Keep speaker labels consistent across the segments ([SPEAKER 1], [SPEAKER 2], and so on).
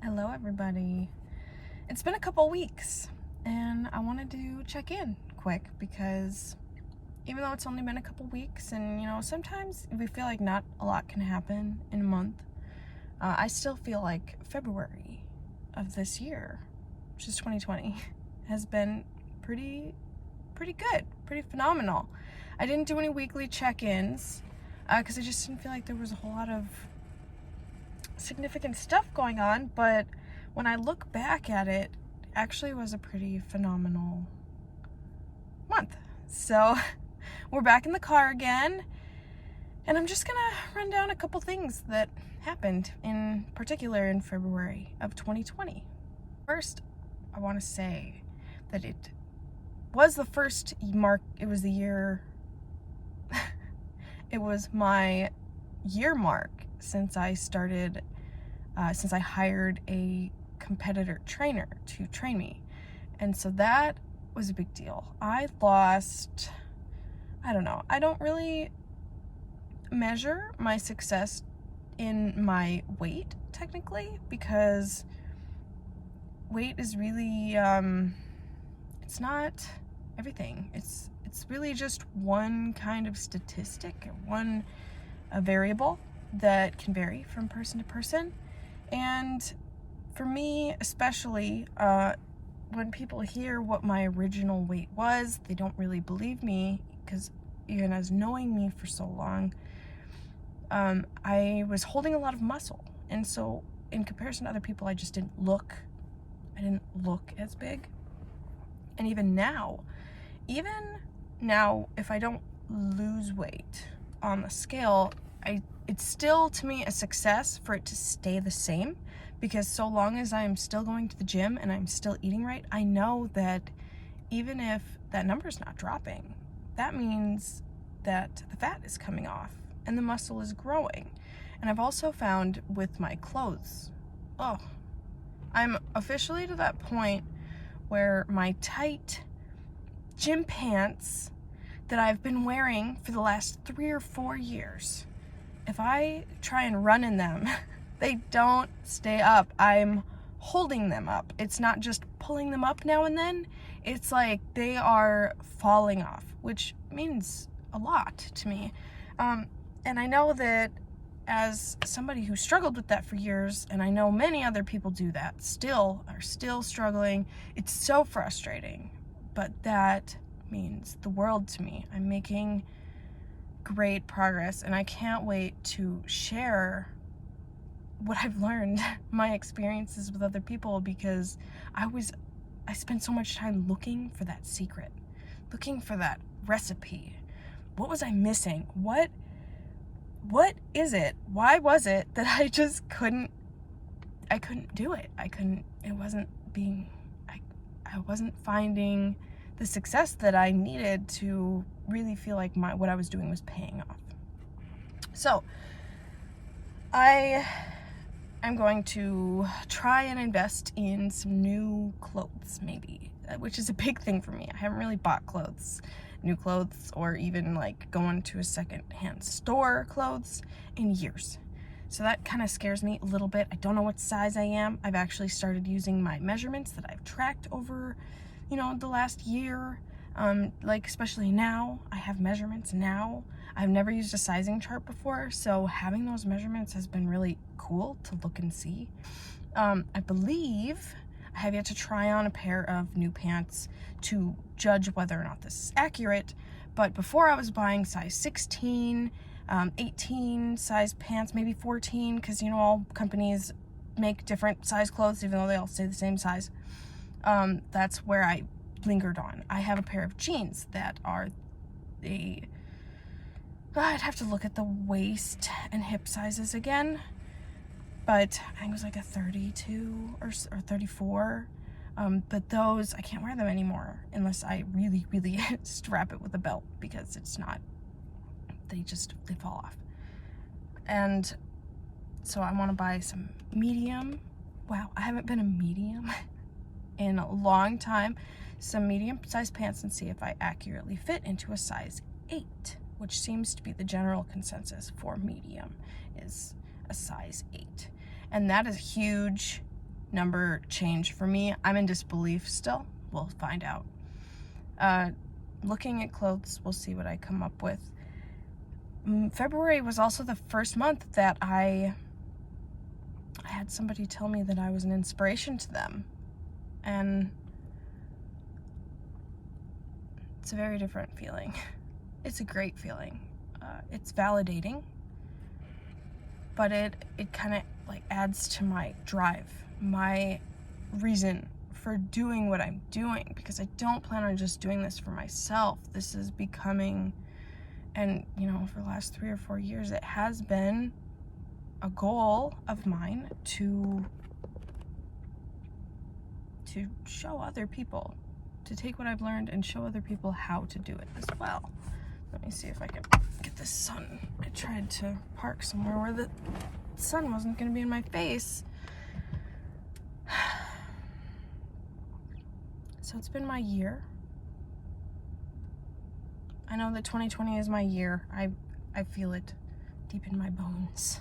[SPEAKER 1] Hello, everybody. It's been a couple weeks, and I wanted to check in quick because even though it's only been a couple weeks, and sometimes we feel like not a lot can happen in a month, I still feel like February of this year, which is 2020, has been pretty good, pretty phenomenal. I didn't do any weekly check-ins because I just didn't feel like there was a whole lot of significant stuff going on, but when I look back at it, actually was a pretty phenomenal month. So we're back in the car again, and I'm just gonna run down a couple things that happened in particular in February of 2020. First, I want to say that it was the first mark, it was the year, it was my year mark since I started, since I hired a competitor trainer to train me. And so that was a big deal. I don't really measure my success in my weight technically, because weight is really, it's not everything. It's really just one kind of statistic, one variable that can vary from person to person. And for me especially, when people hear what my original weight was, they don't really believe me, because even as knowing me for so long, I was holding a lot of muscle, and so in comparison to other people, I didn't look as big. And even now, if I don't lose weight on the scale, it's still to me a success for it to stay the same, because so long as I'm still going to the gym and I'm still eating right, I know that even if that number is not dropping, that means that the fat is coming off and the muscle is growing. And I've also found with my clothes, I'm officially to that point where my tight gym pants that I've been wearing for the last 3 or 4 years, if I try and run in them, they don't stay up. I'm holding them up. It's not just pulling them up now and then. It's like they are falling off, which means a lot to me. And I know that as somebody who struggled with that for years, and I know many other people do that, are still struggling. It's so frustrating, but that means the world to me. I'm making great progress, and I can't wait to share what I've learned, my experiences with other people, because I spent so much time looking for that secret, looking for that recipe. What was I missing? What is it? Why was it that I just couldn't do it? I wasn't finding the success that I needed to really feel like what I was doing was paying off. So I'm going to try and invest in some new clothes, maybe, which is a big thing for me. I haven't really bought new clothes, or even like going to a secondhand store clothes in years. So that kind of scares me a little bit. I don't know what size I am. I've actually started using my measurements that I've tracked over, the last year. Like especially now, I have measurements now. I've never used a sizing chart before, so having those measurements has been really cool to look and see. I believe I have yet to try on a pair of new pants to judge whether or not this is accurate, but before I was buying size 16, 18 size pants, maybe 14, because all companies make different size clothes even though they all say the same size. That's where I lingered on. I have a pair of jeans that are I'd have to look at the waist and hip sizes again, but I think it was like a 32 or 34. But those, I can't wear them anymore unless I really, really strap it with a belt, because they fall off. And so I want to buy some medium. Wow, I haven't been a medium in a long time. Some medium size pants, and see if I accurately fit into a size 8, which seems to be the general consensus for medium, is a size 8. And that is huge number change for me. I'm in disbelief still. We'll find out. Looking at clothes, we'll see what I come up with. February was also the first month that I had somebody tell me that I was an inspiration to them. And it's a very different feeling. It's a great feeling. It's validating, but it kind of like adds to my drive, my reason for doing what I'm doing, because I don't plan on just doing this for myself. This is becoming, and you know, for the last 3 or 4 years, it has been a goal of mine to show other people, to take what I've learned and show other people how to do it as well. Let me see if I can get the sun. I tried to park somewhere where the sun wasn't going to be in my face. So it's been my year. I know that 2020 is my year. I feel it deep in my bones.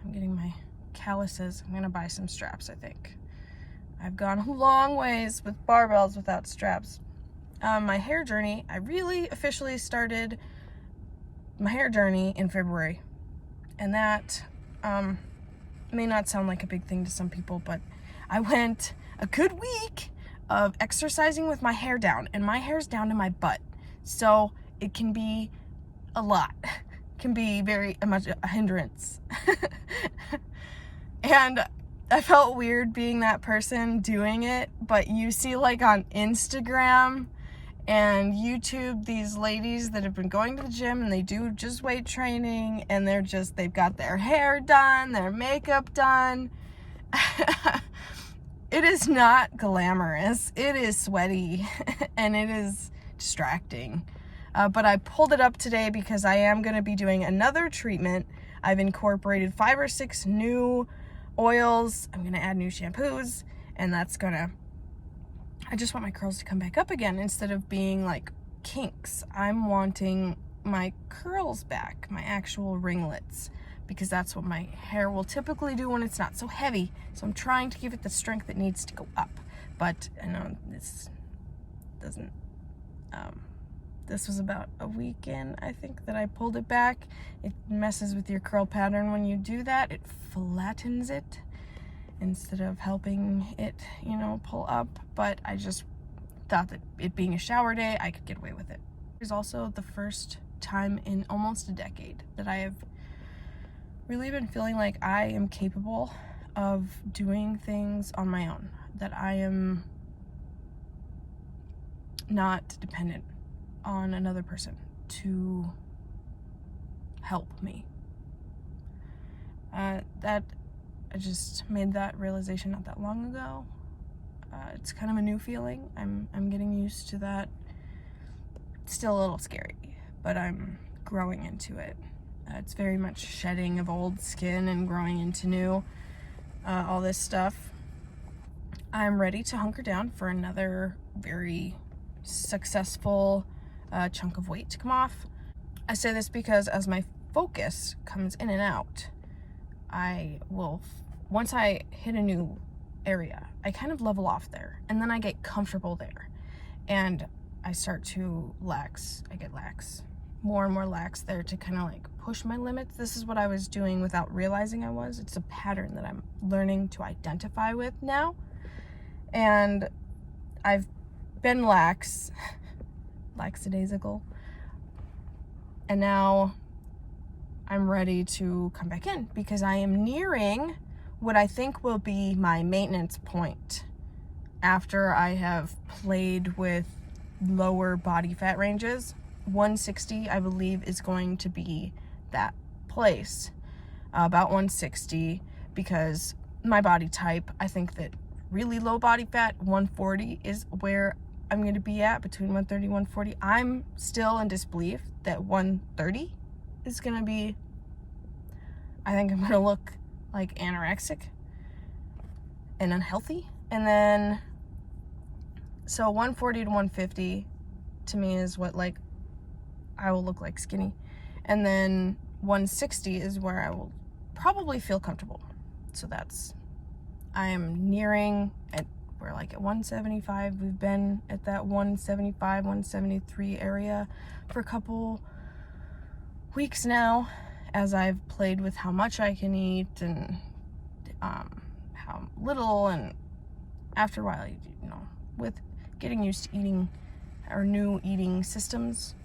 [SPEAKER 1] I'm getting my calluses. I'm going to buy some straps, I think. I've gone a long ways with barbells without straps. My hair journey, I really officially started my hair journey in February. And that may not sound like a big thing to some people, but I went a good week of exercising with my hair down, and my hair's down to my butt. So it can be a lot. It can be very much a hindrance. And I felt weird being that person doing it, but you see like on Instagram and YouTube these ladies that have been going to the gym and they do just weight training, and they've got their hair done, their makeup done. It is not glamorous. It is sweaty and it is distracting. But I pulled it up today because I am going to be doing another treatment. I've incorporated 5 or 6 new oils. I'm going to add new shampoos, and I just want my curls to come back up again instead of being like kinks. I'm wanting my curls back, my actual ringlets, because that's what my hair will typically do when it's not so heavy. So I'm trying to give it the strength it needs to go up. But I know this doesn't, this was about a week in, I think, that I pulled it back. It messes with your curl pattern when you do that. It flattens it instead of helping it, you know, pull up. But I just thought that it being a shower day, I could get away with it. It's also the first time in almost a decade that I have really been feeling like I am capable of doing things on my own, that I am not dependent on another person to help me. That I just made that realization not that long ago. It's kind of a new feeling. I'm getting used to that. It's still a little scary, but I'm growing into it. It's very much shedding of old skin and growing into new, all this stuff. I'm ready to hunker down for another very successful chunk of weight to come off. I say this because as my focus comes in and out, I will, once I hit a new area, I kind of level off there, and then I get comfortable there, and I start to lax. I get lax, more and more lax there to kind of like push my limits. This is what I was doing without realizing I was. It's a pattern that I'm learning to identify with now, and I've been lackadaisical, and now I'm ready to come back in because I am nearing what I think will be my maintenance point after I have played with lower body fat ranges. 160, I believe, is going to be that place, about 160, because my body type, I think that really low body fat, 140 is where I'm going to be at, between 130 and 140. I'm still in disbelief that 130 is going to be, I think I'm going to look like anorexic and unhealthy. And then, so 140 to 150 to me is what, like, I will look like skinny. And then 160 is where I will probably feel comfortable. So that's I am nearing at, we're like at 175. We've been at that 175, 173 area for a couple weeks now, as I've played with how much I can eat and how little, and after a while, you know, with getting used to eating or new eating systems,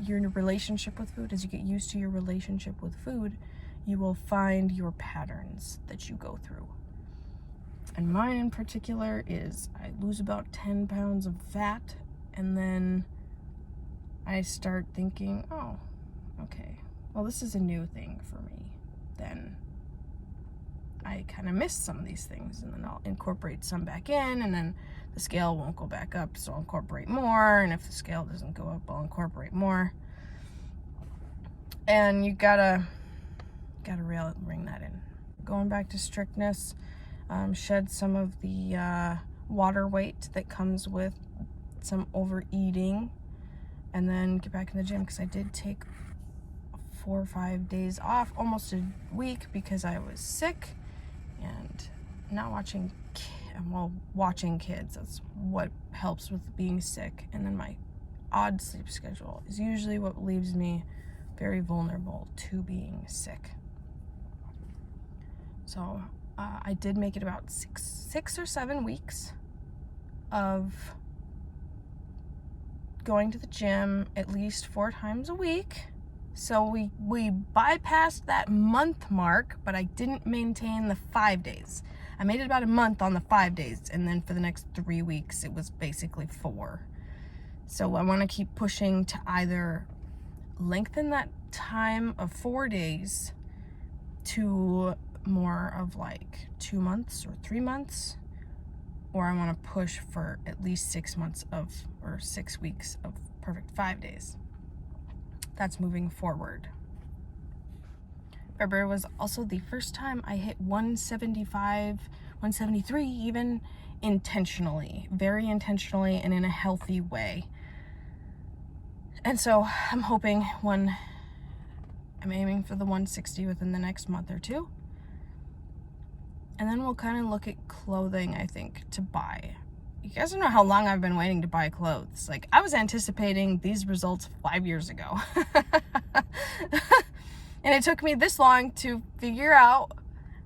[SPEAKER 1] your relationship with food, as you get used to your relationship with food, you will find your patterns that you go through. And mine in particular is I lose about 10 pounds of fat, and then I start thinking, oh, okay, well, this is a new thing for me. Then I kind of miss some of these things, and then I'll incorporate some back in, and then the scale won't go back up, so I'll incorporate more, and if the scale doesn't go up, I'll incorporate more. And you gotta ring that in. Going back to strictness, shed some of the water weight that comes with some overeating, and then get back in the gym, because I did take 4 or 5 days off, almost a week, because I was sick and not watching kids. That's what helps with being sick. And then my odd sleep schedule is usually what leaves me very vulnerable to being sick. So I did make it about six or 7 weeks of going to the gym at least 4 times a week. So we bypassed that month mark, but I didn't maintain the 5 days. I made it about a month on the 5 days, and then for the next 3 weeks, it was basically 4. So I want to keep pushing to either lengthen that time of 4 days to more of like 2 months or 3 months, or I want to push for at least 6 months or 6 weeks of perfect 5 days. That's moving forward. February was also the first time I hit 175, 173 even intentionally, very intentionally, and in a healthy way. And so I'm hoping I'm aiming for the 160 within the next month or two. And then we'll kind of look at clothing, I think, to buy. You guys don't know how long I've been waiting to buy clothes. Like, I was anticipating these results 5 years ago. And it took me this long to figure out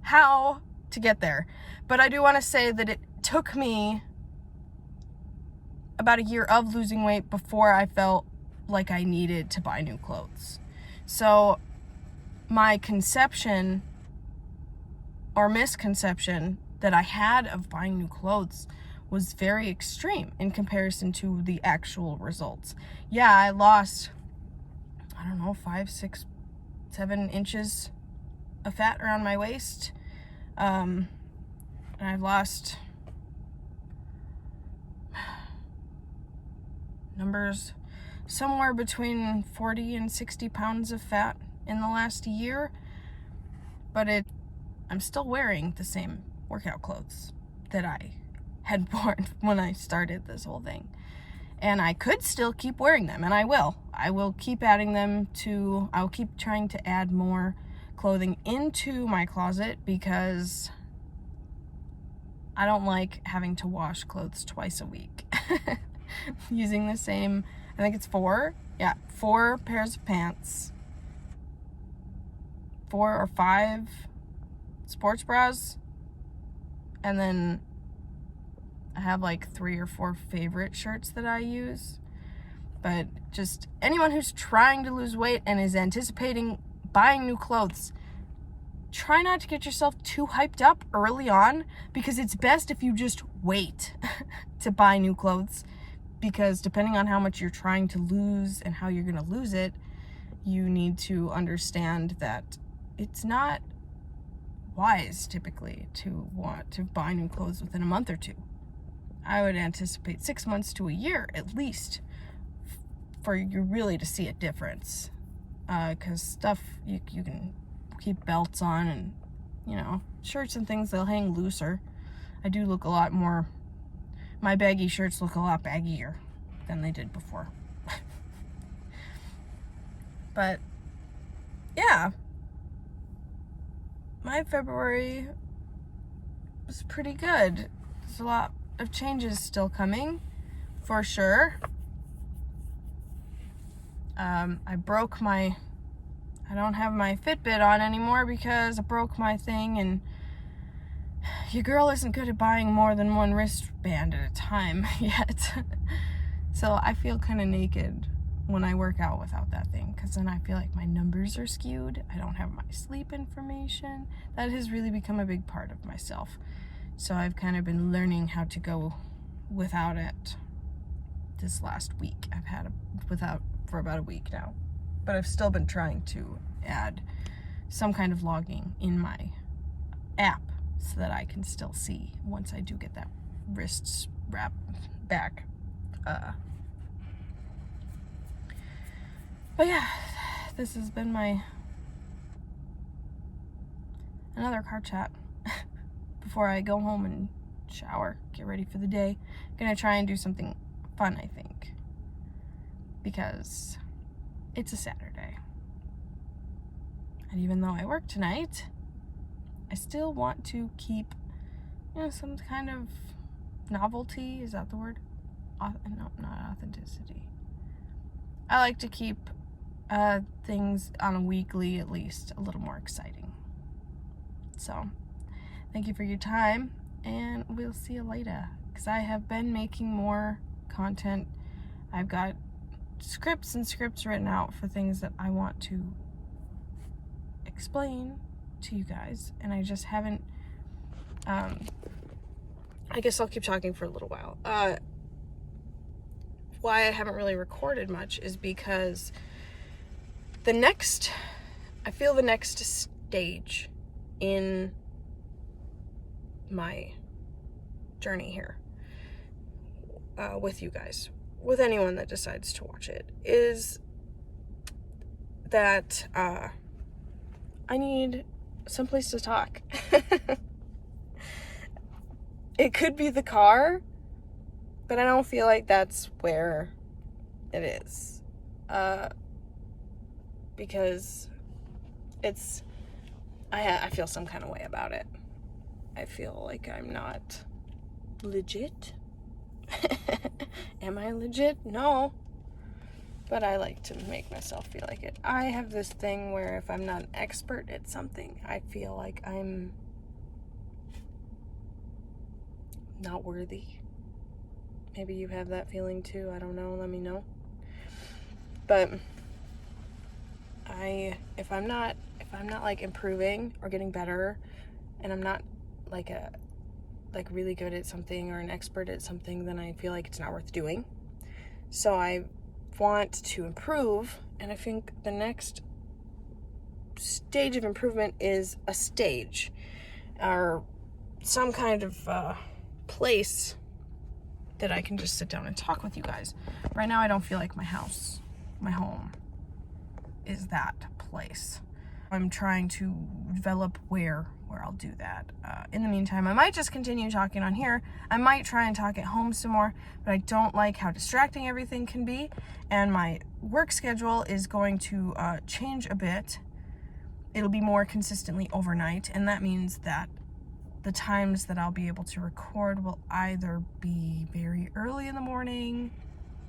[SPEAKER 1] how to get there. But I do want to say that it took me about a year of losing weight before I felt like I needed to buy new clothes. So my conception or misconception that I had of buying new clothes was very extreme in comparison to the actual results. Yeah, I lost, 5, 6, 7 inches of fat around my waist. And I've lost numbers somewhere between 40 and 60 pounds of fat in the last year. But I'm still wearing the same workout clothes that I had worn when I started this whole thing. And I could still keep wearing them, and I will. I will keep adding them I'll keep trying to add more clothing into my closet, because I don't like having to wash clothes twice a week. Using the same, I think it's 4 pairs of pants, 4 or 5 sports bras, and then I have like 3 or 4 favorite shirts that I use. But just anyone who's trying to lose weight and is anticipating buying new clothes, try not to get yourself too hyped up early on, because it's best if you just wait to buy new clothes, because depending on how much you're trying to lose and how you're going to lose it, you need to understand that it's not wise typically to want to buy new clothes within a month or 2. I would anticipate 6 months to a year at least for you really to see a difference, because stuff you can keep belts on, and shirts and things, they'll hang looser. I do look a lot more, my baggy shirts look a lot baggier than they did before. But yeah, my February was pretty good. There's a lot of changes still coming, for sure. I broke my, I don't have my Fitbit on anymore because I broke my thing, and your girl isn't good at buying more than one wristband at a time yet. So I feel kind of naked when I work out without that thing, because then I feel like my numbers are skewed. I don't have my sleep information. That has really become a big part of myself. So I've kind of been learning how to go without it this last week. I've had it without for about a week now, but I've still been trying to add some kind of logging in my app so that I can still see once I do get that wrist wrap back. But yeah, this has been my another car chat before I go home and shower, get ready for the day. I'm gonna try and do something fun, I think, because it's a Saturday. And even though I work tonight, I still want to keep, some kind of novelty. Is that the word? No, not authenticity. I like to keep things on a weekly, at least, a little more exciting. So, thank you for your time, and we'll see you later. Because I have been making more content. I've got scripts and scripts written out for things that I want to explain to you guys, and I just haven't. I guess I'll keep talking for a little while. Why I haven't really recorded much is because I feel the next stage in my journey here with you guys, with anyone that decides to watch it, is that I need someplace to talk. It could be the car, but I don't feel like that's where it is. Because I feel some kind of way about it. I feel like I'm not legit. Am I legit? No. But I like to make myself feel like it. I have this thing where if I'm not an expert at something, I feel like I'm not worthy. Maybe you have that feeling too. I don't know. Let me know. But if I'm not like improving or getting better, and I'm not like really good at something or an expert at something, then I feel like it's not worth doing. So I want to improve, and I think the next stage of improvement is a stage or some kind of place that I can just sit down and talk with you guys. Right now I don't feel like my home is that place. I'm trying to develop where I'll do that. In the meantime, I might just continue talking on here. I might try and talk at home some more, but I don't like how distracting everything can be, and my work schedule is going to change a bit. It'll be more consistently overnight, and that means that the times that I'll be able to record will either be very early in the morning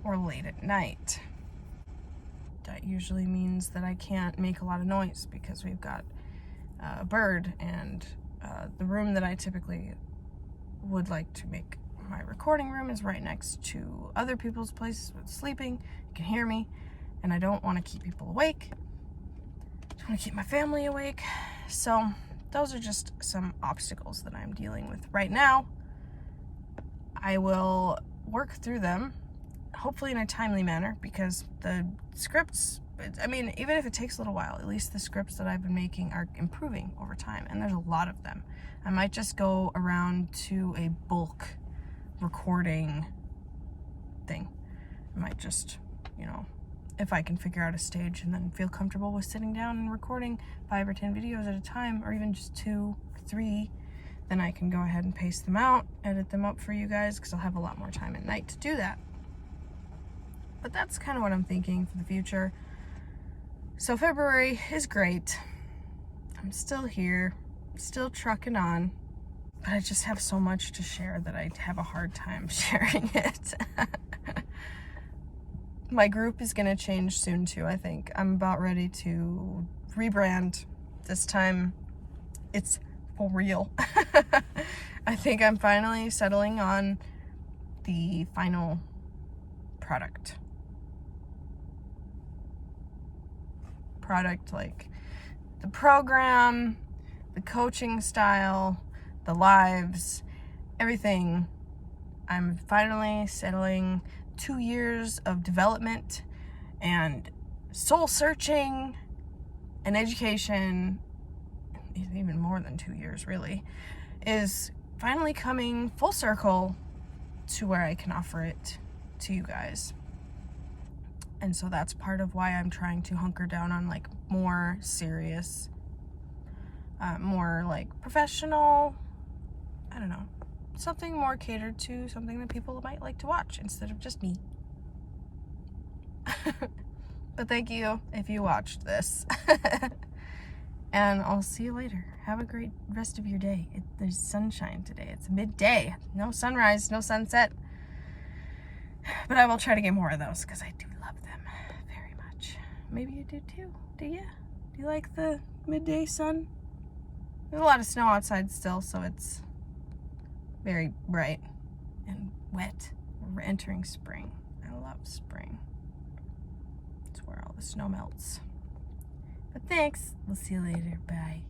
[SPEAKER 1] or late at night. That usually means that I can't make a lot of noise because we've got a bird, and the room that I typically would like to make my recording room is right next to other people's places with sleeping. You can hear me, and I don't want to keep people awake. I just want to keep my family awake. So those are just some obstacles that I'm dealing with right now. I will work through them, hopefully in a timely manner, because the scripts, even if it takes a little while, at least the scripts that I've been making are improving over time, and there's a lot of them. I might just go around to a bulk recording thing. I might just, if I can figure out a stage and then feel comfortable with sitting down and recording 5 or 10 videos at a time, or even just 2 or 3, then I can go ahead and paste them out, edit them up for you guys, because I'll have a lot more time at night to do that. But that's kind of what I'm thinking for the future. So February is great. I'm still here, still trucking on. But I just have so much to share that I have a hard time sharing it. My group is gonna change soon too, I think. I'm about ready to rebrand. This time, it's for real. I think I'm finally settling on the final product. Like the program, the coaching style, the lives, everything. I'm finally settling 2 years of development and soul searching and education, even more than 2 years really, is finally coming full circle to where I can offer it to you guys. And so that's part of why I'm trying to hunker down on like more serious, more like professional, I don't know, something more catered to, something that people might like to watch instead of just me. But thank you if you watched this. And I'll see you later. Have a great rest of your day. There's sunshine today. It's midday. No sunrise, no sunset. But I will try to get more of those because I do love them very much. Maybe you do too. Do you? Do you like the midday sun? There's a lot of snow outside still, so it's very bright and wet. We're entering spring. I love spring. It's where all the snow melts. But thanks. We'll see you later. Bye.